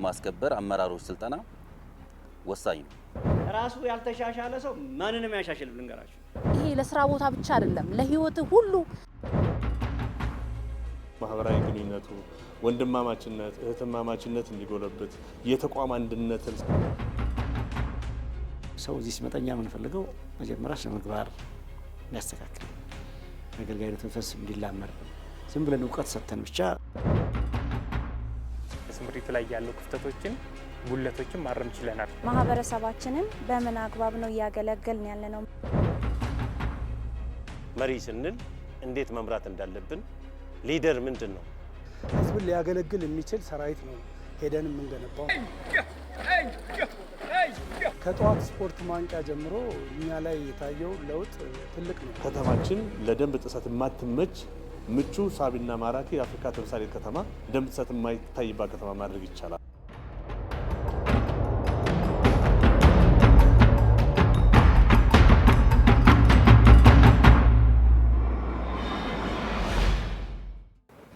ማስከበር አመራሮች ስልጠና ወሳኝ ነው። ራሱ ያልተሻሻለ ሰው ማንንም ያሻሽል ልንገራችሁ። ይሄ ለስራ ቦታ ብቻ አይደለም ለህይወት ሁሉ ማህበራዊ ግንኙነቱ ወንድማማችነት እህትማማችነት እንዲጎለብት የተቋም አንድነትን ሰው እዚህ ሲመጣኛ የምንፈልገው መጀመሪያ ስነ-ምግባር ያስተካክል አገልጋይነት መንፈስ እንዲላመድ ዝም ብለን እውቀት ሰጥተን ብቻ ስምሪቱ ላይ ያሉ ክፍተቶችን ጉለቶችን ማረም ችለናል። ማህበረሰባችንን በምን አግባብ ነው ያገለገልን ያለነው? መሪ ስንል እንዴት መምራት እንዳለብን ሊደር ምንድነው? ህዝብን ሊያገለግል የሚችል ሰራዊት ነው ሄደን የምንገነባው። ከጧት ስፖርት ማንቂያ ጀምሮ እኛ ላይ የታየው ለውጥ ትልቅ ነው። ከተማችን ለደንብ ጥሰት የማትመች ምቹ ሳቢና ማራኪ የአፍሪካ ተምሳሌት ከተማ ደንብ ጥሰት የማይታይባት ከተማ ማድረግ ይቻላል።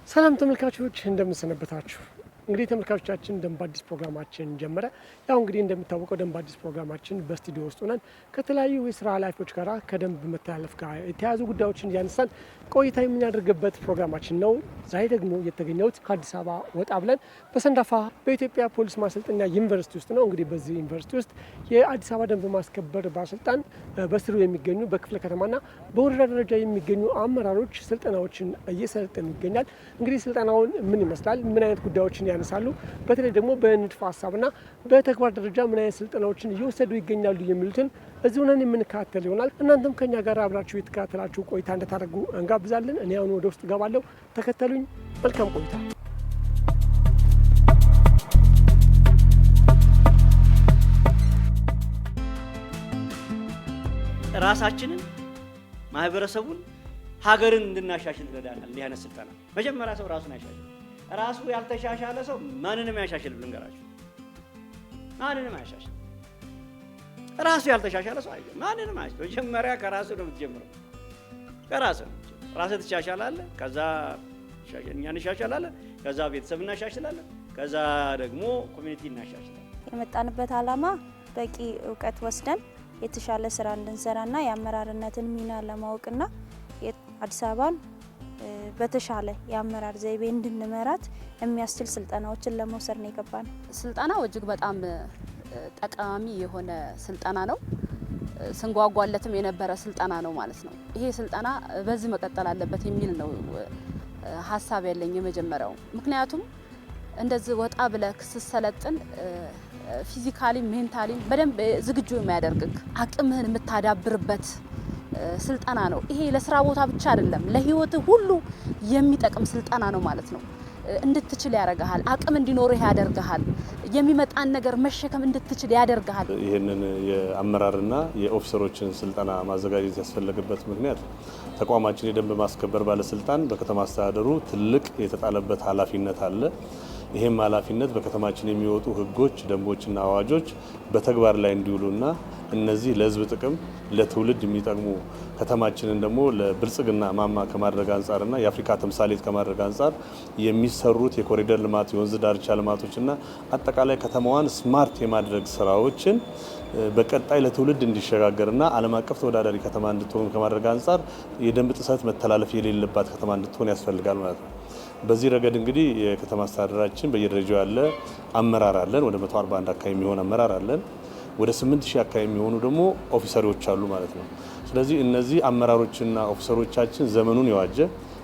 ሰላም ተመልካቾች እንደምን ሰነበታችሁ? እንግዲህ ተመልካቾቻችን ደንብ አዲስ ፕሮግራማችን ጀመረ። ያው እንግዲህ እንደምታወቀው ደንብ አዲስ ፕሮግራማችን በስቱዲዮ ውስጥ ሆነን ከተለያዩ የስራ ኃላፊዎች ጋር ከደንብ መተላለፍ ጋር የተያያዙ ጉዳዮችን እያነሳን ቆይታ የምናደርግበት ፕሮግራማችን ነው። ዛሬ ደግሞ የተገኘሁት ከአዲስ አበባ ወጣ ብለን በሰንዳፋ በኢትዮጵያ ፖሊስ ማሰልጠኛ ዩኒቨርሲቲ ውስጥ ነው። እንግዲህ በዚህ ዩኒቨርሲቲ ውስጥ የአዲስ አበባ ደንብ ማስከበር ባለስልጣን በስሩ የሚገኙ በክፍለ ከተማና በወረዳ ደረጃ የሚገኙ አመራሮች ስልጠናዎችን እየሰለጠኑ ይገኛል። እንግዲህ ስልጠናውን ምን ይመስላል፣ ምን አይነት ጉዳዮችን ያነሳሉ፣ በተለይ ደግሞ በንድፈ ሀሳብና በተግባር ደረጃ ምን አይነት ስልጠናዎችን እየወሰዱ ይገኛሉ የሚሉትን እዚሁ ነን የምንከታተል ይሆናል። እናንተም ከኛ ጋር አብራችሁ የተከታተላችሁ ቆይታ እንድታደርጉ እንጋብዛለን። እኔ አሁን ወደ ውስጥ ገባለሁ፣ ተከተሉኝ። መልካም ቆይታ። ራሳችንን፣ ማህበረሰቡን፣ ሀገርን እንድናሻሽል ይረዳናል። እንዲህ አይነት ስልጠና መጀመሪያ ሰው ራሱን ያሻሽል። ራሱ ያልተሻሻለ ሰው ማንንም ያሻሽል ልንገራችሁ። ማንንም ያሻሽል። ራሱ ያልተሻሻለ ሰው አይደለም። ማንንም አይደለም። መጀመሪያ ከራሱ ነው የምትጀምረው። ከራሱ ነው። ራስህ ትሻሻላለህ፣ ከዛ እኛ እንሻሻላለን፣ ከዛ ቤተሰብ እናሻሽላለን፣ ከዛ ደግሞ ኮሚኒቲ እናሻሽላለን። የመጣንበት ዓላማ በቂ እውቀት ወስደን የተሻለ ስራ እንድንሰራና የአመራርነትን ሚና ለማወቅና አዲስ አበባን በተሻለ የአመራር ዘይቤ እንድንመራት የሚያስችል ስልጠናዎችን ለመውሰድ ነው የገባነው። ስልጠናው እጅግ በጣም ጠቃሚ የሆነ ስልጠና ነው። ስንጓጓለትም የነበረ ስልጠና ነው ማለት ነው። ይሄ ስልጠና በዚህ መቀጠል አለበት የሚል ነው ሀሳብ ያለኝ የመጀመሪያው። ምክንያቱም እንደዚህ ወጣ ብለህ ስትሰለጥን ፊዚካሊ ሜንታሊ በደንብ ዝግጁ የሚያደርግክ አቅምህን የምታዳብርበት ስልጠና ነው። ይሄ ለስራ ቦታ ብቻ አይደለም ለህይወት ሁሉ የሚጠቅም ስልጠና ነው ማለት ነው። እንድትችል ያደርጋል፣ አቅም እንዲኖርህ ያደርጋል፣ የሚመጣን ነገር መሸከም እንድትችል ያደርጋል። ይሄንን የአመራርና የኦፊሰሮችን ስልጠና ማዘጋጀት ያስፈለገበት ምክንያት ተቋማችን የደንብ ማስከበር ባለስልጣን በከተማ አስተዳደሩ ትልቅ የተጣለበት ኃላፊነት አለ። ይሄም ኃላፊነት በከተማችን የሚወጡ ህጎች፣ ደንቦችና አዋጆች በተግባር ላይ እንዲውሉና እነዚህ ለህዝብ ጥቅም ለትውልድ የሚጠቅሙ ከተማችንን ደግሞ ለብልጽግና ማማ ከማድረግ አንጻርና የአፍሪካ ተምሳሌት ከማድረግ አንጻር የሚሰሩት የኮሪደር ልማት፣ የወንዝ ዳርቻ ልማቶችና አጠቃላይ ከተማዋን ስማርት የማድረግ ስራዎችን በቀጣይ ለትውልድ እንዲሸጋገርና ዓለም አቀፍ ተወዳዳሪ ከተማ እንድትሆን ከማድረግ አንጻር የደንብ ጥሰት መተላለፍ የሌለባት ከተማ እንድትሆን ያስፈልጋል ማለት ነው። በዚህ ረገድ እንግዲህ የከተማ አስተዳደራችን በየደረጃው ያለ አመራር አለን። ወደ 141 አካባቢ የሚሆን አመራር አለን። ወደ 8000 አካባቢ የሚሆኑ ደግሞ ኦፊሰሮች አሉ ማለት ነው። ስለዚህ እነዚህ አመራሮችና ኦፊሰሮቻችን ዘመኑን የዋጀ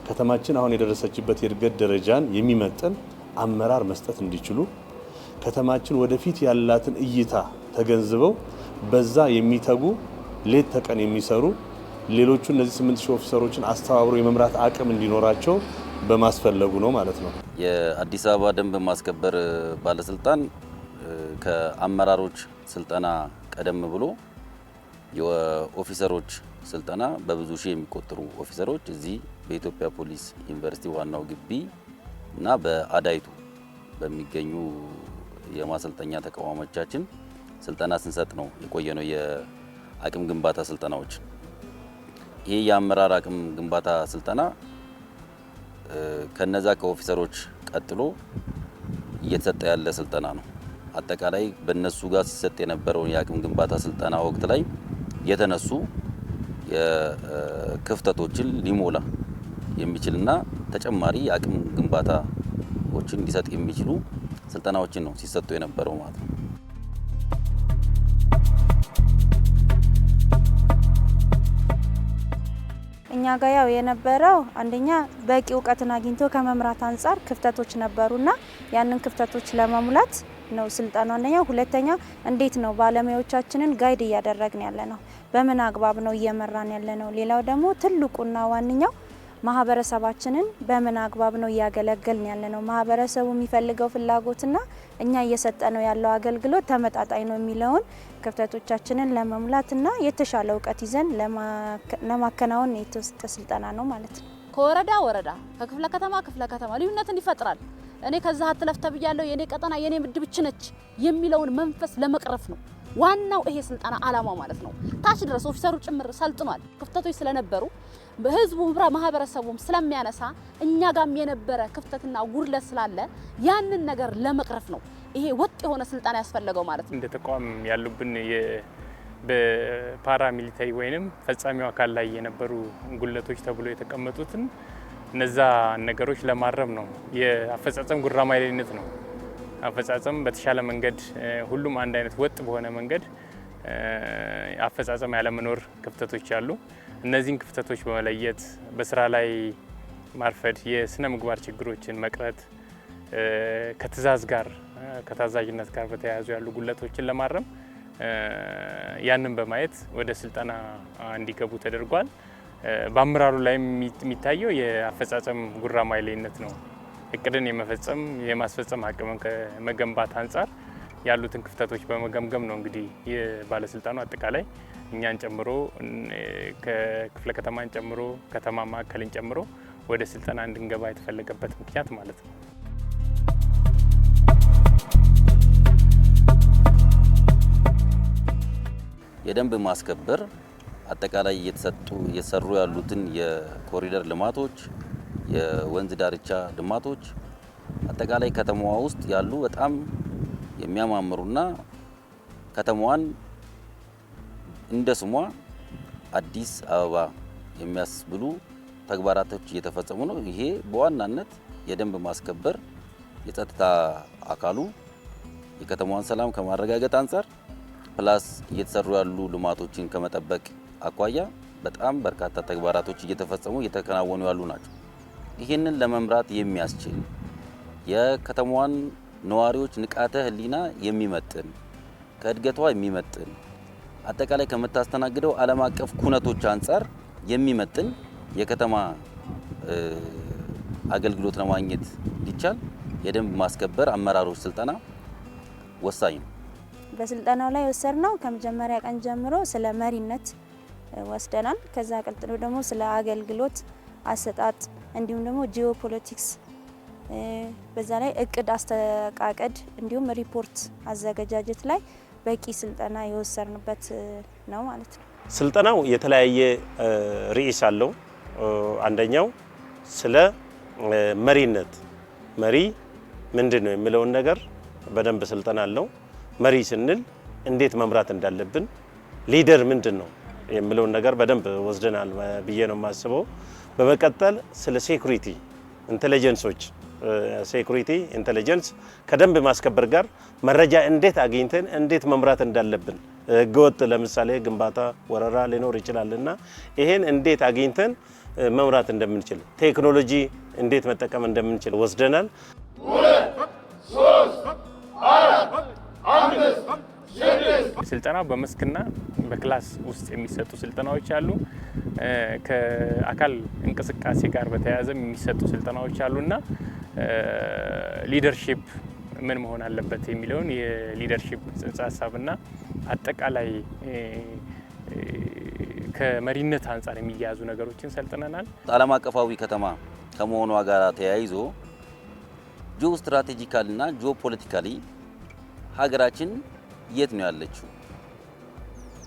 ከተማችን አሁን የደረሰችበት የእድገት ደረጃን የሚመጥን አመራር መስጠት እንዲችሉ ከተማችን ወደፊት ያላትን እይታ ተገንዝበው በዛ የሚተጉ ሌት ተቀን የሚሰሩ ሌሎቹ እነዚህ 8000 ኦፊሰሮችን አስተባብሮ የመምራት አቅም እንዲኖራቸው በማስፈለጉ ነው ማለት ነው። የአዲስ አበባ ደንብ ማስከበር ባለስልጣን ከአመራሮች ስልጠና ቀደም ብሎ የኦፊሰሮች ስልጠና በብዙ ሺህ የሚቆጠሩ ኦፊሰሮች እዚህ በኢትዮጵያ ፖሊስ ዩኒቨርሲቲ ዋናው ግቢ እና በአዳይቱ በሚገኙ የማሰልጠኛ ተቋሞቻችን ስልጠና ስንሰጥ ነው የቆየ ነው። የአቅም ግንባታ ስልጠናዎች ይሄ የአመራር አቅም ግንባታ ስልጠና ከነዛ ከኦፊሰሮች ቀጥሎ እየተሰጠ ያለ ስልጠና ነው። አጠቃላይ በእነሱ ጋር ሲሰጥ የነበረውን የአቅም ግንባታ ስልጠና ወቅት ላይ የተነሱ የክፍተቶችን ሊሞላ የሚችልና ተጨማሪ የአቅም ግንባታዎችን ሊሰጥ የሚችሉ ስልጠናዎችን ነው ሲሰጡ የነበረው ማለት ነው። እኛ ጋር ያው የነበረው አንደኛ በቂ እውቀትን አግኝቶ ከመምራት አንጻር ክፍተቶች ነበሩና ያንን ክፍተቶች ለመሙላት ነው ስልጠናው አንደኛ። ሁለተኛ እንዴት ነው ባለሙያዎቻችንን ጋይድ እያደረግን ያለ ነው፣ በምን አግባብ ነው እየመራን ያለ ነው። ሌላው ደግሞ ትልቁና ዋንኛው ማህበረሰባችንን በምን አግባብ ነው እያገለገልን ያለ ነው፣ ማህበረሰቡ የሚፈልገው ፍላጎትና እኛ እየሰጠነው ያለው አገልግሎት ተመጣጣኝ ነው የሚለውን ክፍተቶቻችንን ለመሙላትና የተሻለ እውቀት ይዘን ለማከናወን የተሰጠ ስልጠና ነው ማለት ነው። ከወረዳ ወረዳ ከክፍለ ከተማ ልዩነትን ይፈጥራል። እኔ ከዛ አትለፍ ተብያለሁ፣ የኔ ቀጠና የኔ ምድብ ብቻ ነች የሚለውን መንፈስ ለመቅረፍ ነው ዋናው ይሄ ስልጠና አላማ ማለት ነው። ታች ድረስ ኦፊሰሩ ጭምር ሰልጥኗል። ክፍተቶች ስለነበሩ በህዝቡ ማህበረሰቡም ስለሚያነሳ እኛ ጋም የነበረ ክፍተትና ጉድለት ስላለ ያንን ነገር ለመቅረፍ ነው ይሄ ወጥ የሆነ ስልጠና ያስፈልገው ማለት ነው። እንደ ተቋም ያሉብን በፓራ ሚሊታሪ ወይንም ፈጻሚው አካል ላይ የነበሩ ጉድለቶች ተብሎ የተቀመጡትን እነዛ ነገሮች ለማረም ነው። የአፈጻጸም ጉራማይሌነት ነው። አፈጻጸም በተሻለ መንገድ ሁሉም አንድ አይነት ወጥ በሆነ መንገድ አፈጻጸም ያለመኖር ክፍተቶች አሉ። እነዚህን ክፍተቶች በመለየት በስራ ላይ ማርፈድ፣ የስነ ምግባር ችግሮችን መቅረት፣ ከትዕዛዝ ጋር ከታዛዥነት ጋር በተያያዙ ያሉ ጉድለቶችን ለማረም ያንን በማየት ወደ ስልጠና እንዲገቡ ተደርጓል። በአመራሩ ላይ የሚታየው የአፈጻጸም ጉራማይሌነት ነው። እቅድን የመፈጸም የማስፈጸም አቅምን ከመገንባት አንጻር ያሉትን ክፍተቶች በመገምገም ነው እንግዲህ የባለስልጣኑ አጠቃላይ እኛን ጨምሮ ከክፍለ ከተማን ጨምሮ ከተማ ማዕከልን ጨምሮ ወደ ስልጠና እንድንገባ የተፈለገበት ምክንያት ማለት ነው። የደንብ ማስከበር አጠቃላይ እየተሰሩ ያሉትን የኮሪደር ልማቶች፣ የወንዝ ዳርቻ ልማቶች አጠቃላይ ከተማዋ ውስጥ ያሉ በጣም የሚያማምሩና ከተማዋን እንደ ስሟ አዲስ አበባ የሚያስብሉ ተግባራቶች እየተፈጸሙ ነው። ይሄ በዋናነት የደንብ ማስከበር የጸጥታ አካሉ የከተማዋን ሰላም ከማረጋገጥ አንጻር ፕላስ እየተሰሩ ያሉ ልማቶችን ከመጠበቅ አኳያ በጣም በርካታ ተግባራቶች እየተፈጸሙ እየተከናወኑ ያሉ ናቸው። ይህንን ለመምራት የሚያስችል የከተማዋን ነዋሪዎች ንቃተ ህሊና የሚመጥን ከእድገቷ የሚመጥን አጠቃላይ ከምታስተናግደው ዓለም አቀፍ ኩነቶች አንጻር የሚመጥን የከተማ አገልግሎት ለማግኘት እንዲቻል የደንብ ማስከበር አመራሮች ስልጠና ወሳኝ ነው። በስልጠናው ላይ ወሰድነው ከመጀመሪያ ቀን ጀምሮ ስለ መሪነት ወስደናል። ከዛ ቀጥሎ ደግሞ ስለ አገልግሎት አሰጣጥ እንዲሁም ደግሞ ጂኦፖለቲክስ በዛ ላይ እቅድ አስተቃቀድ እንዲሁም ሪፖርት አዘገጃጀት ላይ በቂ ስልጠና የወሰድንበት ነው ማለት ነው። ስልጠናው የተለያየ ርዕስ አለው። አንደኛው ስለ መሪነት መሪ ምንድን ነው የሚለውን ነገር በደንብ ስልጠና አለው። መሪ ስንል እንዴት መምራት እንዳለብን፣ ሊደር ምንድን ነው የሚለውን ነገር በደንብ ወስደናል ብዬ ነው የማስበው። በመቀጠል ስለ ሴኩሪቲ ኢንተለጀንሶች ሴኩሪቲ ኢንተለጀንስ ከደንብ ማስከበር ጋር መረጃ እንዴት አግኝተን እንዴት መምራት እንዳለብን፣ ህገወጥ ለምሳሌ ግንባታ ወረራ ሊኖር ይችላልና ይሄን እንዴት አግኝተን መምራት እንደምንችል፣ ቴክኖሎጂ እንዴት መጠቀም እንደምንችል ወስደናል። 2 3 4 ስልጠናው በመስክና በክላስ ውስጥ የሚሰጡ ስልጠናዎች አሉ። ከአካል እንቅስቃሴ ጋር በተያያዘ የሚሰጡ ስልጠናዎች አሉና ሊደርሺፕ ምን መሆን አለበት የሚለውን የሊደርሺፕ ጽንሰ ሀሳብና አጠቃላይ ከመሪነት አንጻር የሚያያዙ ነገሮችን ሰልጥነናል። ዓለም አቀፋዊ ከተማ ከመሆኗ ጋር ተያይዞ ጂኦ ስትራቴጂካልና ጂኦ ፖለቲካሊ ሀገራችን የት ነው ያለችው?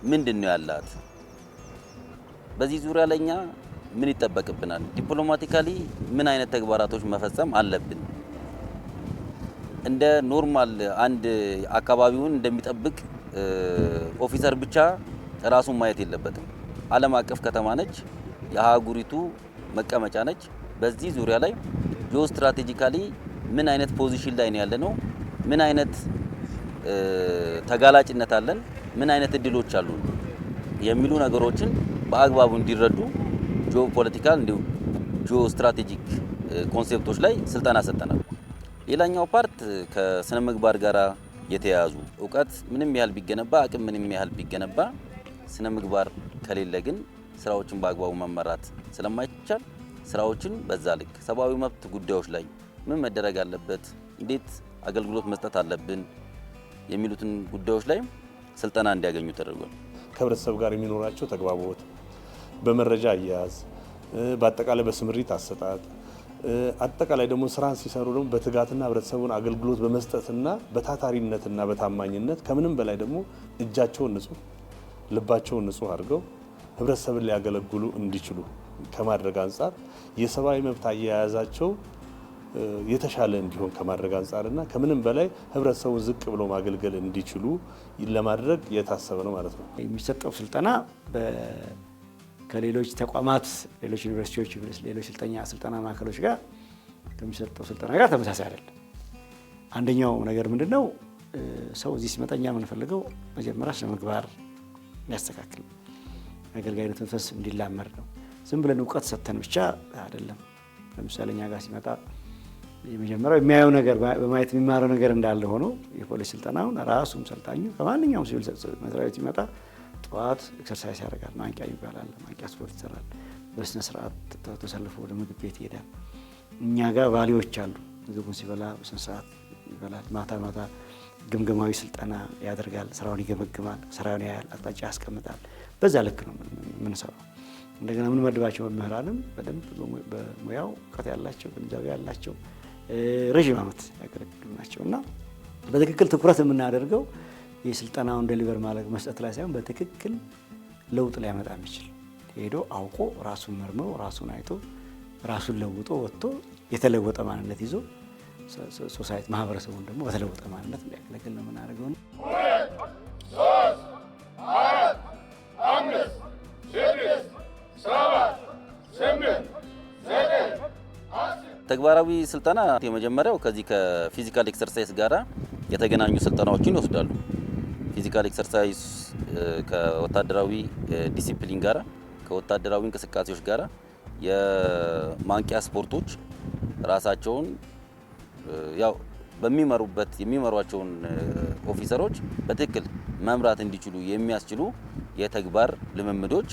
ምንድን ነው ያላት? በዚህ ዙሪያ ለኛ ምን ይጠበቅብናል? ዲፕሎማቲካሊ ምን አይነት ተግባራቶች መፈጸም አለብን? እንደ ኖርማል አንድ አካባቢውን እንደሚጠብቅ ኦፊሰር ብቻ ራሱን ማየት የለበትም። ዓለም አቀፍ ከተማ ነች፣ የአህጉሪቱ መቀመጫ ነች። በዚህ ዙሪያ ላይ ጂኦ ስትራቴጂካሊ ምን አይነት ፖዚሽን ላይ ነው ያለነው፣ ምን አይነት ተጋላጭነት አለን፣ ምን አይነት እድሎች አሉ የሚሉ ነገሮችን በአግባቡ እንዲረዱ ጂኦ ፖለቲካል እንዲሁም ጂኦ ስትራቴጂክ ኮንሴፕቶች ላይ ስልጠና ሰጠናል። ሌላኛው ፓርት ከስነ ምግባር ጋር የተያያዙ እውቀት ምንም ያህል ቢገነባ አቅም ምንም ያህል ቢገነባ ስነ ምግባር ከሌለ ግን ስራዎችን በአግባቡ መመራት ስለማይቻል ስራዎችን በዛ ልክ ሰብአዊ መብት ጉዳዮች ላይ ምን መደረግ አለበት፣ እንዴት አገልግሎት መስጠት አለብን የሚሉትን ጉዳዮች ላይ ስልጠና እንዲያገኙ ተደርጓል። ከህብረተሰብ ጋር የሚኖራቸው ተግባቦት፣ በመረጃ አያያዝ፣ በአጠቃላይ በስምሪት አሰጣጥ፣ አጠቃላይ ደግሞ ስራን ሲሰሩ ደግሞ በትጋትና ህብረተሰቡን አገልግሎት በመስጠትና በታታሪነትና በታማኝነት ከምንም በላይ ደግሞ እጃቸውን ንጹህ ልባቸውን ንጹህ አድርገው ህብረተሰብን ሊያገለግሉ እንዲችሉ ከማድረግ አንጻር የሰብአዊ መብት አያያዛቸው የተሻለ እንዲሆን ከማድረግ አንጻርና ከምንም በላይ ህብረተሰቡን ዝቅ ብሎ ማገልገል እንዲችሉ ለማድረግ የታሰበ ነው ማለት ነው። የሚሰጠው ስልጠና ከሌሎች ተቋማት፣ ሌሎች ዩኒቨርሲቲዎች፣ ሌሎች ስልጠና ማዕከሎች ጋር ከሚሰጠው ስልጠና ጋር ተመሳሳይ አይደለም። አንደኛው ነገር ምንድነው? ሰው እዚህ ሲመጣ እኛ የምንፈልገው መጀመሪያ ስነ ምግባር ሊያስተካክል አገልጋይነት መንፈስ እንዲላመድ ነው። ዝም ብለን እውቀት ሰጥተን ብቻ አይደለም። ለምሳሌ እኛ ጋር ሲመጣ የመጀመሪያው የሚያየው ነገር በማየት የሚማረው ነገር እንዳለ ሆኖ የፖሊስ ስልጠናውን ራሱም ሰልጣኙ ከማንኛውም ሲቪል መስሪያ ቤት ሲመጣ ጠዋት ኤክሰርሳይዝ ያደርጋል። ማንቂያ ይባላል። ማንቂያ ስፖርት ይሰራል። በስነ ስርዓት ተሰልፎ ወደ ምግብ ቤት ይሄዳል። እኛ ጋር ቫሊዎች አሉ። ምግቡን ሲበላ በስነ ስርዓት ይበላል። ማታ ማታ ግምገማዊ ስልጠና ያደርጋል። ስራውን ይገመግማል። ስራውን ያያል። አቅጣጫ ያስቀምጣል። በዛ ልክ ነው የምንሰራው። እንደገና የምንመድባቸው መምህራንም በደንብ በሙያው እውቀት ያላቸው ግንዛቤ ያላቸው ረዥም ዓመት ያገለግሉ ናቸው እና በትክክል ትኩረት የምናደርገው የስልጠናውን ዴሊቨር ማድረግ መስጠት ላይ ሳይሆን በትክክል ለውጥ ሊያመጣ የሚችል ሄዶ አውቆ ራሱን መርምሮ ራሱን አይቶ ራሱን ለውጦ ወጥቶ የተለወጠ ማንነት ይዞ ሶሳይቲ ማህበረሰቡን ደግሞ በተለወጠ ማንነት እንዲያገለግል ነው የምናደርገው። ተግባራዊ ስልጠና የመጀመሪያው ከዚህ ከፊዚካል ኤክሰርሳይዝ ጋራ የተገናኙ ስልጠናዎችን ይወስዳሉ። ፊዚካል ኤክሰርሳይዝ ከወታደራዊ ዲሲፕሊን ጋራ ከወታደራዊ እንቅስቃሴዎች ጋራ የማንቂያ ስፖርቶች ራሳቸውን ያው የሚመሯቸውን ኦፊሰሮች በትክክል መምራት እንዲችሉ የሚያስችሉ የተግባር ልምምዶች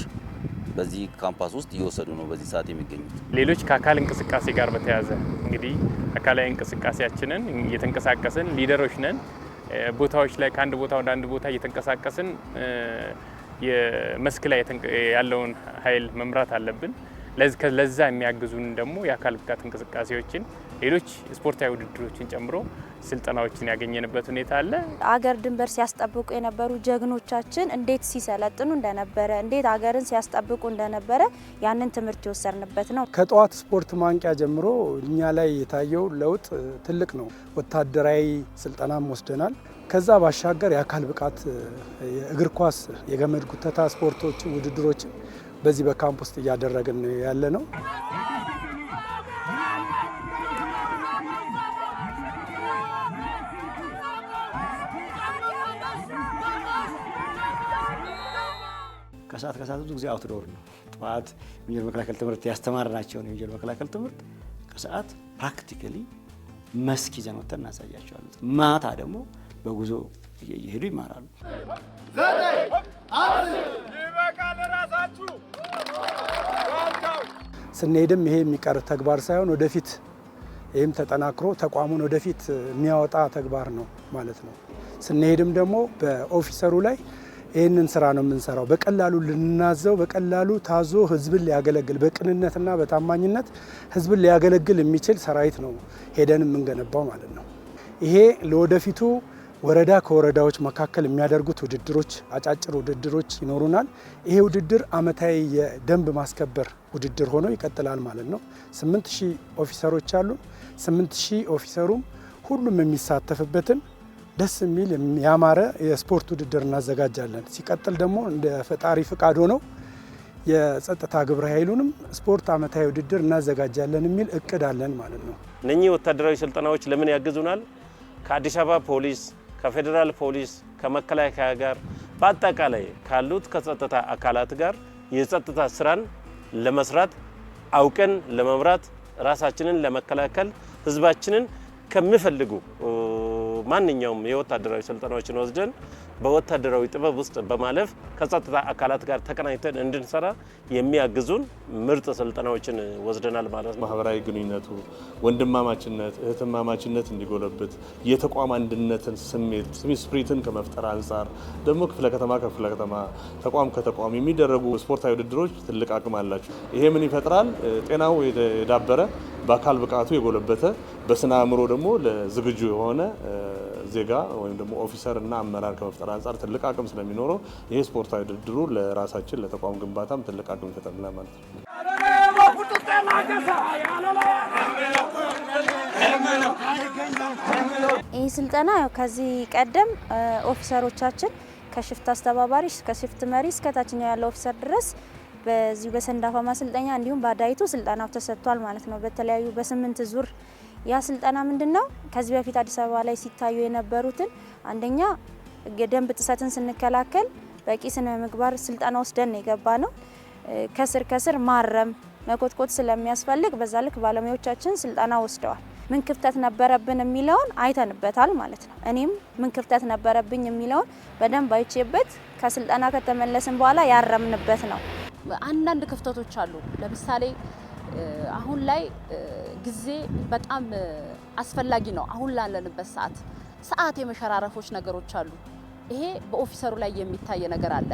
በዚህ ካምፓስ ውስጥ እየወሰዱ ነው በዚህ ሰዓት የሚገኙት። ሌሎች ከአካል እንቅስቃሴ ጋር በተያያዘ እንግዲህ አካላዊ እንቅስቃሴያችንን እየተንቀሳቀስን ሊደሮች ነን። ቦታዎች ላይ ከአንድ ቦታ ወደ አንድ ቦታ እየተንቀሳቀስን የመስክ ላይ ያለውን ኃይል መምራት አለብን። ለዛ የሚያግዙን ደግሞ የአካል ብቃት እንቅስቃሴዎችን ሌሎች ስፖርታዊ ውድድሮችን ጨምሮ ስልጠናዎችን ያገኘንበት ሁኔታ አለ። አገር ድንበር ሲያስጠብቁ የነበሩ ጀግኖቻችን እንዴት ሲሰለጥኑ እንደነበረ፣ እንዴት አገርን ሲያስጠብቁ እንደነበረ ያንን ትምህርት የወሰድንበት ነው። ከጠዋት ስፖርት ማንቂያ ጀምሮ እኛ ላይ የታየው ለውጥ ትልቅ ነው። ወታደራዊ ስልጠናም ወስደናል። ከዛ ባሻገር የአካል ብቃት የእግር ኳስ፣ የገመድ ጉተታ ስፖርቶችን ውድድሮችን በዚህ በካምፕ ውስጥ እያደረግን ያለ ነው። ከሰዓት ብዙ ጊዜ አውትዶር ነው። ጠዋት የወንጀል መከላከል ትምህርት ያስተማርናቸውን የወንጀል መከላከል ትምህርት ከሰዓት ፕራክቲካሊ መስክ ይዘን ወጥተን እናሳያቸዋለን። ማታ ደግሞ በጉዞ እየሄዱ ይማራሉ። ስንሄድም ይሄ የሚቀር ተግባር ሳይሆን ወደፊት ይህም ተጠናክሮ ተቋሙን ወደፊት የሚያወጣ ተግባር ነው ማለት ነው። ስንሄድም ደግሞ በኦፊሰሩ ላይ ይህንን ስራ ነው የምንሰራው። በቀላሉ ልናዘው፣ በቀላሉ ታዞ ህዝብን ሊያገለግል በቅንነትና በታማኝነት ህዝብን ሊያገለግል የሚችል ሰራዊት ነው ሄደን የምንገነባው ማለት ነው። ይሄ ለወደፊቱ ወረዳ ከወረዳዎች መካከል የሚያደርጉት ውድድሮች፣ አጫጭር ውድድሮች ይኖሩናል። ይሄ ውድድር አመታዊ የደንብ ማስከበር ውድድር ሆኖ ይቀጥላል ማለት ነው። 8000 ኦፊሰሮች አሉ። 8000 ኦፊሰሩም ሁሉም የሚሳተፍበትን ደስ የሚል ያማረ የስፖርት ውድድር እናዘጋጃለን። ሲቀጥል ደግሞ እንደ ፈጣሪ ፍቃድ ሆኖ የጸጥታ ግብረ ኃይሉንም ስፖርት አመታዊ ውድድር እናዘጋጃለን የሚል እቅድ አለን ማለት ነው። እነኚህ ወታደራዊ ስልጠናዎች ለምን ያግዙናል? ከአዲስ አበባ ፖሊስ፣ ከፌዴራል ፖሊስ፣ ከመከላከያ ጋር በአጠቃላይ ካሉት ከጸጥታ አካላት ጋር የጸጥታ ስራን ለመስራት አውቀን ለመምራት ራሳችንን ለመከላከል ህዝባችንን ከሚፈልጉ ማንኛውም የወታደራዊ ስልጠናዎችን ወስደን በወታደራዊ ጥበብ ውስጥ በማለፍ ከጸጥታ አካላት ጋር ተቀናኝተን እንድንሰራ የሚያግዙን ምርጥ ስልጠናዎችን ወስደናል ማለት ነው። ማህበራዊ ግንኙነቱ፣ ወንድማማችነት፣ እህትማማችነት እንዲጎለብት የተቋም አንድነትን ስፕሪትን ከመፍጠር አንጻር ደግሞ ክፍለ ከተማ ከክፍለ ከተማ ተቋም ከተቋም የሚደረጉ ስፖርታዊ ውድድሮች ትልቅ አቅም አላቸው። ይሄ ምን ይፈጥራል? ጤናው የዳበረ በአካል ብቃቱ የጎለበተ በስነ አእምሮ ደግሞ ለዝግጁ የሆነ ዜጋ ወይም ደግሞ ኦፊሰር እና አመራር ከመፍጠር አንጻር ትልቅ አቅም ስለሚኖረው ይሄ ስፖርታዊ ውድድሩ ለራሳችን ለተቋም ግንባታም ትልቅ አቅም ይፈጥራል ማለት ነው። ይህ ስልጠና ከዚህ ቀደም ኦፊሰሮቻችን ከሽፍት አስተባባሪ እስከ ሽፍት መሪ እስከ ታችኛው ያለው ኦፊሰር ድረስ በዚሁ በሰንዳፋ ማሰልጠኛ እንዲሁም በአዳይቱ ስልጠናው ተሰጥቷል ማለት ነው። በተለያዩ በ8 ዙር ያ ስልጠና ምንድነው? ከዚህ በፊት አዲስ አበባ ላይ ሲታዩ የነበሩትን አንደኛ የደንብ ጥሰትን ስንከላከል በቂ ስነ ምግባር ስልጠና ወስደን የገባ ነው። ከስር ማረም መኮትኮት ስለሚያስፈልግ በዛ ልክ ባለሙያዎቻችን ስልጠና ወስደዋል። ምን ክፍተት ነበረብን የሚለውን አይተንበታል ማለት ነው። እኔም ምን ክፍተት ነበረብኝ የሚለውን በደንብ አይቼበት ከስልጠና ከተመለስን በኋላ ያረምንበት ነው። አንዳንድ ክፍተቶች አሉ። ለምሳሌ አሁን ላይ ጊዜ በጣም አስፈላጊ ነው። አሁን ላለንበት ሰዓት የመሸራረፎች ነገሮች አሉ። ይሄ በኦፊሰሩ ላይ የሚታይ ነገር አለ።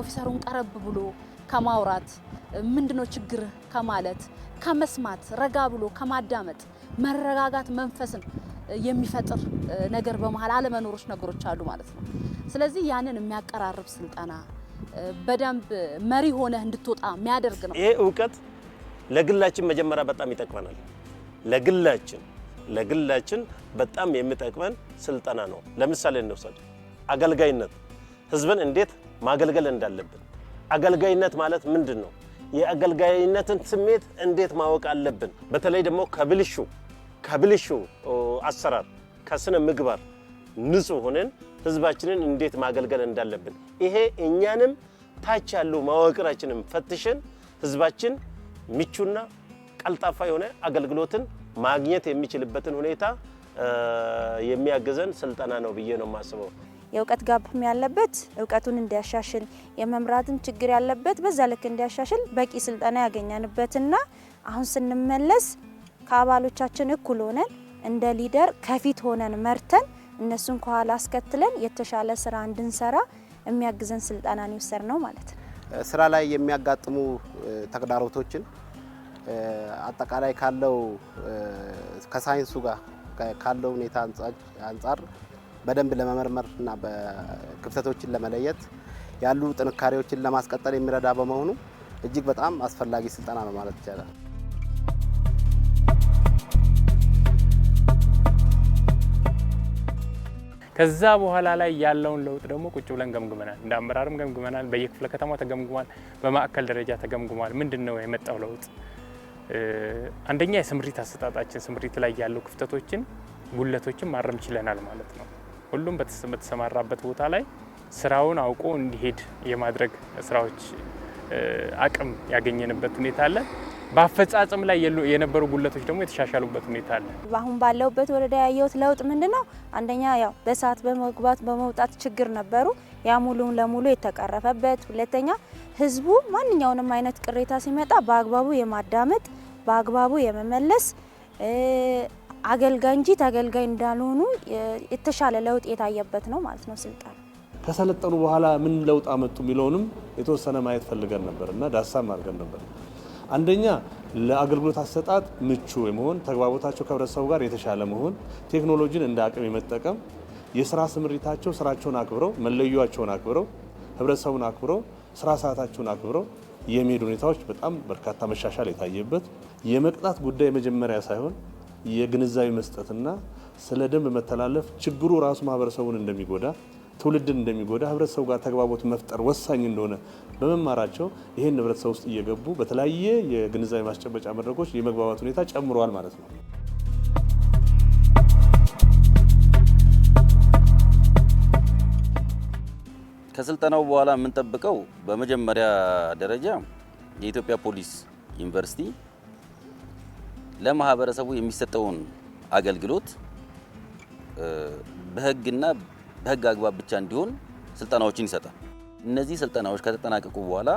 ኦፊሰሩን ቀረብ ብሎ ከማውራት ምንድነው ችግር ከማለት ከመስማት ረጋ ብሎ ከማዳመጥ መረጋጋት መንፈስን የሚፈጥር ነገር በመሃል አለመኖሮች ነገሮች አሉ ማለት ነው። ስለዚህ ያንን የሚያቀራርብ ስልጠና በደንብ መሪ ሆነህ እንድትወጣ የሚያደርግ ነው። ይሄ እውቀት ለግላችን መጀመሪያ በጣም ይጠቅመናል። ለግላችን በጣም የሚጠቅመን ስልጠና ነው። ለምሳሌ እንውሰድ አገልጋይነት፣ ህዝብን እንዴት ማገልገል እንዳለብን። አገልጋይነት ማለት ምንድነው? የአገልጋይነትን ስሜት እንዴት ማወቅ አለብን። በተለይ ደግሞ ከብልሹ አሰራር ከስነ ምግባር ንጹህ ሆነን ህዝባችንን እንዴት ማገልገል እንዳለብን ይሄ እኛንም ታች ያለው መዋቅራችንን ፈትሸን ህዝባችን ምቹና ቀልጣፋ የሆነ አገልግሎትን ማግኘት የሚችልበትን ሁኔታ የሚያገዘን ስልጠና ነው ብዬ ነው የማስበው። የእውቀት ጋፕም ያለበት እውቀቱን እንዲያሻሽል፣ የመምራትም ችግር ያለበት በዛ ልክ እንዲያሻሽል በቂ ስልጠና ያገኘንበትና አሁን ስንመለስ ከአባሎቻችን እኩል ሆነን እንደ ሊደር ከፊት ሆነን መርተን እነሱን ከኋላ አስከትለን የተሻለ ስራ እንድንሰራ የሚያግዘን ስልጠናን ይወሰድ ነው ማለት ነው። ስራ ላይ የሚያጋጥሙ ተግዳሮቶችን አጠቃላይ ካለው ከሳይንሱ ጋር ካለው ሁኔታ አንጻር በደንብ ለመመርመር እና በክፍተቶችን ለመለየት ያሉ ጥንካሬዎችን ለማስቀጠል የሚረዳ በመሆኑ እጅግ በጣም አስፈላጊ ስልጠና ነው ማለት ይቻላል። ከዛ በኋላ ላይ ያለውን ለውጥ ደግሞ ቁጭ ብለን ገምግመናል። እንደ አመራርም ገምግመናል። በየክፍለ ከተማው ተገምግሟል። በማዕከል ደረጃ ተገምግሟል። ምንድነው የመጣው ለውጥ? አንደኛ የስምሪት አሰጣጣችን፣ ስምሪት ላይ ያሉ ክፍተቶችን፣ ጉለቶችን ማረም ችለናል ማለት ነው። ሁሉም በተሰማራበት ቦታ ላይ ስራውን አውቆ እንዲሄድ የማድረግ ስራዎች አቅም ያገኘንበት ሁኔታ አለ። በአፈጻጸም ላይ የነበሩ ጉለቶች ደግሞ የተሻሻሉበት ሁኔታ አለ። አሁን ባለውበት ወረዳ ያየሁት ለውጥ ምንድነው? አንደኛ ያው በሰዓት በመግባት በመውጣት ችግር ነበሩ፣ ያ ሙሉን ለሙሉ የተቀረፈበት። ሁለተኛ ህዝቡ ማንኛውንም አይነት ቅሬታ ሲመጣ በአግባቡ የማዳመጥ በአግባቡ የመመለስ አገልጋይ እንጂ ተገልጋይ እንዳልሆኑ የተሻለ ለውጥ የታየበት ነው ማለት ነው ስልጣን። ከሰለጠኑ በኋላ ምን ለውጥ አመጡ የሚለውንም የተወሰነ ማየት ፈልገን ነበርና ዳሳም አድርገን ነበር። አንደኛ ለአገልግሎት አሰጣጥ ምቹ የመሆን ተግባቦታቸው ከህብረተሰቡ ጋር የተሻለ መሆን፣ ቴክኖሎጂን እንደ አቅም የመጠቀም የስራ ስምሪታቸው ስራቸውን አክብረው መለያቸውን አክብረው ህብረተሰቡን አክብረው ስራ ሰዓታቸውን አክብረው የሚሄዱ ሁኔታዎች በጣም በርካታ መሻሻል የታየበት፣ የመቅጣት ጉዳይ መጀመሪያ ሳይሆን የግንዛቤ መስጠትና ስለ ደንብ መተላለፍ ችግሩ ራሱ ማህበረሰቡን እንደሚጎዳ ትውልድን እንደሚጎዳ ህብረተሰቡ ጋር ተግባቦት መፍጠር ወሳኝ እንደሆነ በመማራቸው ይሄን ህብረተሰብ ውስጥ እየገቡ በተለያየ የግንዛቤ ማስጨበጫ መድረኮች የመግባባት ሁኔታ ጨምሯል ማለት ነው። ከስልጠናው በኋላ የምንጠብቀው በመጀመሪያ ደረጃ የኢትዮጵያ ፖሊስ ዩኒቨርሲቲ ለማህበረሰቡ የሚሰጠውን አገልግሎት በህግና በህግ አግባብ ብቻ እንዲሆን ስልጠናዎችን ይሰጣል። እነዚህ ስልጠናዎች ከተጠናቀቁ በኋላ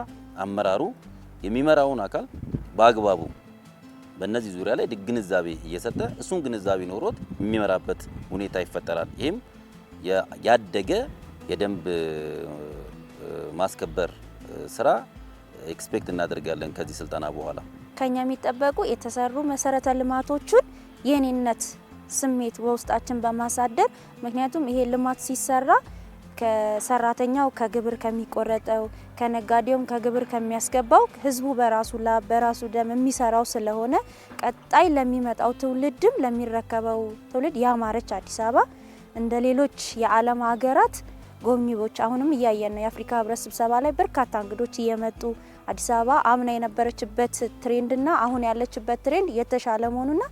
አመራሩ የሚመራውን አካል በአግባቡ በእነዚህ ዙሪያ ላይ ግንዛቤ እየሰጠ እሱን ግንዛቤ ኖሮት የሚመራበት ሁኔታ ይፈጠራል። ይህም ያደገ የደንብ ማስከበር ስራ ኤክስፔክት እናደርጋለን። ከዚህ ስልጠና በኋላ ከኛ የሚጠበቁ የተሰሩ መሰረተ ልማቶችን የኔነት ስሜት በውስጣችን በማሳደር ምክንያቱም ይሄ ልማት ሲሰራ ከሰራተኛው ከግብር ከሚቆረጠው ከነጋዴውም ከግብር ከሚያስገባው ህዝቡ በራሱ ላብ በራሱ ደም የሚሰራው ስለሆነ ቀጣይ ለሚመጣው ትውልድም ለሚረከበው ትውልድ ያማረች አዲስ አበባ እንደ ሌሎች የዓለም ሀገራት ጎብኚዎች አሁንም እያየን ነው። የአፍሪካ ህብረት ስብሰባ ላይ በርካታ እንግዶች እየመጡ አዲስ አበባ አምና የነበረችበት ትሬንድና አሁን ያለችበት ትሬንድ የተሻለ መሆኑና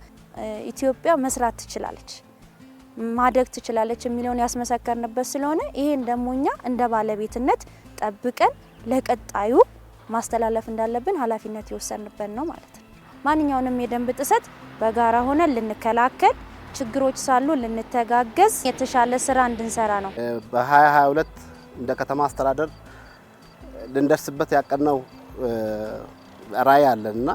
ኢትዮጵያ መስራት ትችላለች ማደግ ትችላለች የሚለውን ያስመሰከርንበት ስለሆነ ይሄን ደግሞ እኛ እንደ ባለቤትነት ጠብቀን ለቀጣዩ ማስተላለፍ እንዳለብን ኃላፊነት የወሰንበት ነው ማለት ነው። ማንኛውንም የደንብ ጥሰት በጋራ ሆነን ልንከላከል ችግሮች ሳሉ ልንተጋገዝ የተሻለ ስራ እንድንሰራ ነው። በ2022 እንደ ከተማ አስተዳደር ልንደርስበት ያቀድነው ራዕይ አለንና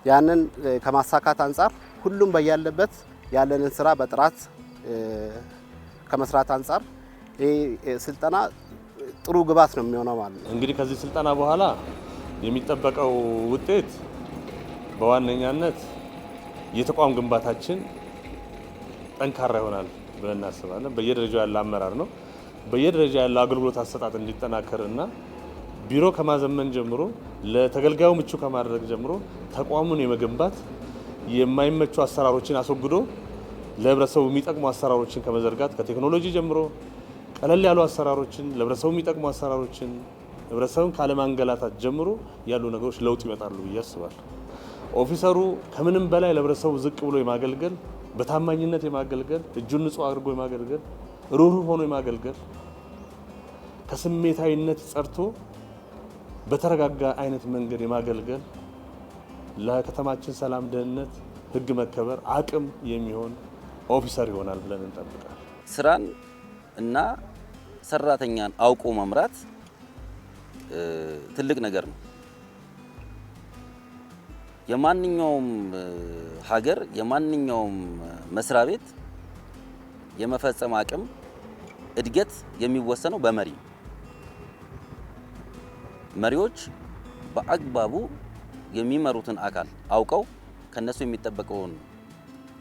ያንን ከማሳካት አንጻር ሁሉም በያለበት ያለንን ስራ በጥራት ከመስራት አንጻር ስልጠና ጥሩ ግባት ነው የሚሆነው ማለት ነው። እንግዲህ ከዚህ ስልጠና በኋላ የሚጠበቀው ውጤት በዋነኛነት የተቋም ግንባታችን ጠንካራ ይሆናል ብለን እናስባለን። በየደረጃው ያለ አመራር ነው በየደረጃው ያለ አገልግሎት አሰጣጥ እንዲጠናከርና ቢሮ ከማዘመን ጀምሮ ለተገልጋዩ ምቹ ከማድረግ ጀምሮ ተቋሙን የመገንባት የማይመቹ አሰራሮችን አስወግዶ ለህብረተሰቡ የሚጠቅሙ አሰራሮችን ከመዘርጋት ከቴክኖሎጂ ጀምሮ ቀለል ያሉ አሰራሮችን ለህብረተሰቡ የሚጠቅሙ አሰራሮችን ህብረተሰቡን ካለማንገላታት ጀምሮ ያሉ ነገሮች ለውጥ ይመጣሉ ብዬ አስባለሁ። ኦፊሰሩ ከምንም በላይ ለህብረተሰቡ ዝቅ ብሎ የማገልገል በታማኝነት የማገልገል እጁን ንጹህ አድርጎ የማገልገል ሩህሩህ ሆኖ የማገልገል ከስሜታዊነት ጸርቶ በተረጋጋ አይነት መንገድ የማገልገል ለከተማችን ሰላም፣ ደህንነት፣ ህግ መከበር አቅም የሚሆን ኦፊሰር ይሆናል ብለን እንጠብቃለን። ስራን እና ሰራተኛን አውቆ መምራት ትልቅ ነገር ነው። የማንኛውም ሀገር የማንኛውም መስሪያ ቤት የመፈጸም አቅም እድገት የሚወሰነው በመሪ ነው። መሪዎች በአግባቡ የሚመሩትን አካል አውቀው ከነሱ የሚጠበቀውን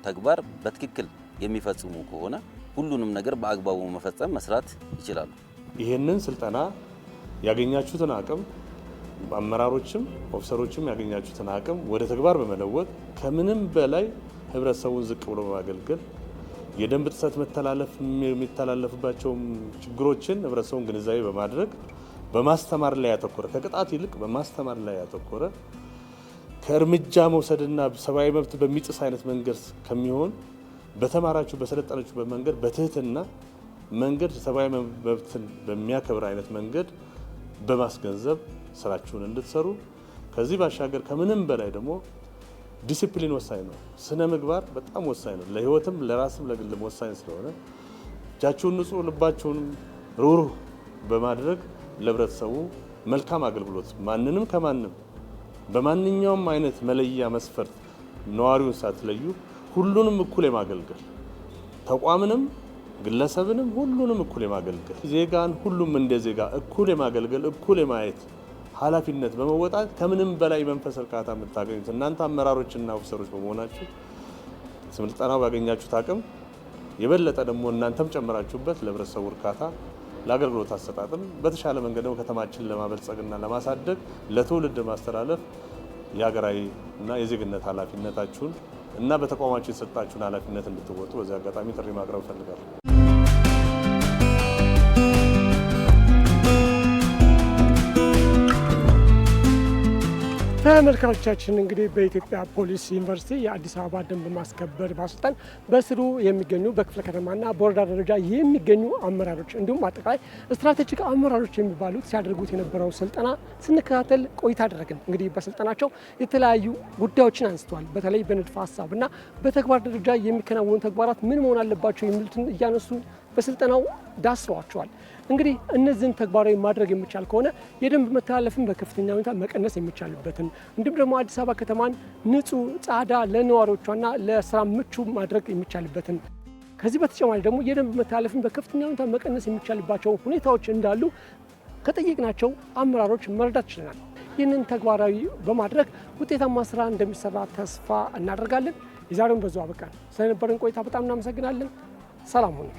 ተግባር በትክክል የሚፈጽሙ ከሆነ ሁሉንም ነገር በአግባቡ መፈጸም መስራት ይችላሉ። ይሄንን ስልጠና ያገኛችሁትን አቅም አመራሮችም ኦፊሰሮችም ያገኛችሁትን አቅም ወደ ተግባር በመለወጥ ከምንም በላይ ህብረተሰቡን ዝቅ ብሎ በማገልገል የደንብ ጥሰት የሚተላለፍባቸው ችግሮችን ህብረተሰቡን ግንዛቤ በማድረግ በማስተማር ላይ ያተኮረ ከቅጣት ይልቅ በማስተማር ላይ ያተኮረ ከእርምጃ መውሰድና ሰብአዊ መብት በሚጥስ አይነት መንገድ ከሚሆን በተማራችሁ በሰለጠናችሁ በመንገድ በትህትና መንገድ ሰብአዊ መብትን በሚያከብር አይነት መንገድ በማስገንዘብ ስራችሁን እንድትሰሩ ከዚህ ባሻገር ከምንም በላይ ደግሞ ዲሲፕሊን ወሳኝ ነው። ስነ ምግባር በጣም ወሳኝ ነው። ለህይወትም ለራስም ለግልም ወሳኝ ስለሆነ እጃችሁን ንጹህ ልባችሁን ሩህሩህ በማድረግ ለህብረተሰቡ መልካም አገልግሎት ማንንም ከማንም በማንኛውም አይነት መለያ መስፈርት ነዋሪውን ሳትለዩ ሁሉንም እኩል የማገልገል ተቋምንም ግለሰብንም ሁሉንም እኩል የማገልገል ዜጋን ሁሉም እንደ ዜጋ እኩል የማገልገል እኩል የማየት ኃላፊነት በመወጣት ከምንም በላይ መንፈስ እርካታ የምታገኙት እናንተ አመራሮችና ኦፊሰሮች በመሆናችሁ ስልጠናው ባገኛችሁት አቅም የበለጠ ደግሞ እናንተም ጨምራችሁበት ለህብረተሰቡ እርካታ ለአገልግሎት አሰጣጥም በተሻለ መንገድ ደግሞ ከተማችንን ለማበልጸግና ለማሳደግ ለትውልድ ማስተላለፍ የሀገራዊ እና የዜግነት ኃላፊነታችሁን እና በተቋማችሁ የተሰጣችሁን ኃላፊነት እንድትወጡ በዚህ አጋጣሚ ጥሪ ማቅረብ እፈልጋለሁ። ተመልካቾቻችን እንግዲህ በኢትዮጵያ ፖሊስ ዩኒቨርሲቲ የአዲስ አበባ ደንብ ማስከበር ባለስልጣን በስሩ የሚገኙ በክፍለ ከተማና በወረዳ ደረጃ የሚገኙ አመራሮች እንዲሁም አጠቃላይ ስትራቴጂክ አመራሮች የሚባሉት ሲያደርጉት የነበረው ስልጠና ስንከታተል ቆይታ አደረግን። እንግዲህ በስልጠናቸው የተለያዩ ጉዳዮችን አንስተዋል። በተለይ በንድፈ ሀሳብና በተግባር ደረጃ የሚከናወኑ ተግባራት ምን መሆን አለባቸው የሚሉትን እያነሱ በስልጠናው ዳስሰዋቸዋል። እንግዲህ እነዚህን ተግባራዊ ማድረግ የሚቻል ከሆነ የደንብ መተላለፍን በከፍተኛ ሁኔታ መቀነስ የሚቻልበትን እንዲሁም ደግሞ አዲስ አበባ ከተማን ንጹህ፣ ጻዳ ለነዋሪዎቿና ለስራ ምቹ ማድረግ የሚቻልበትን ከዚህ በተጨማሪ ደግሞ የደንብ መተላለፍን በከፍተኛ ሁኔታ መቀነስ የሚቻልባቸው ሁኔታዎች እንዳሉ ከጠየቅናቸው አመራሮች መረዳት ችለናል። ይህንን ተግባራዊ በማድረግ ውጤታማ ስራ እንደሚሰራ ተስፋ እናደርጋለን። የዛሬውን በዛው አበቃን። ስለነበረን ቆይታ በጣም እናመሰግናለን። ሰላም ሁኑ።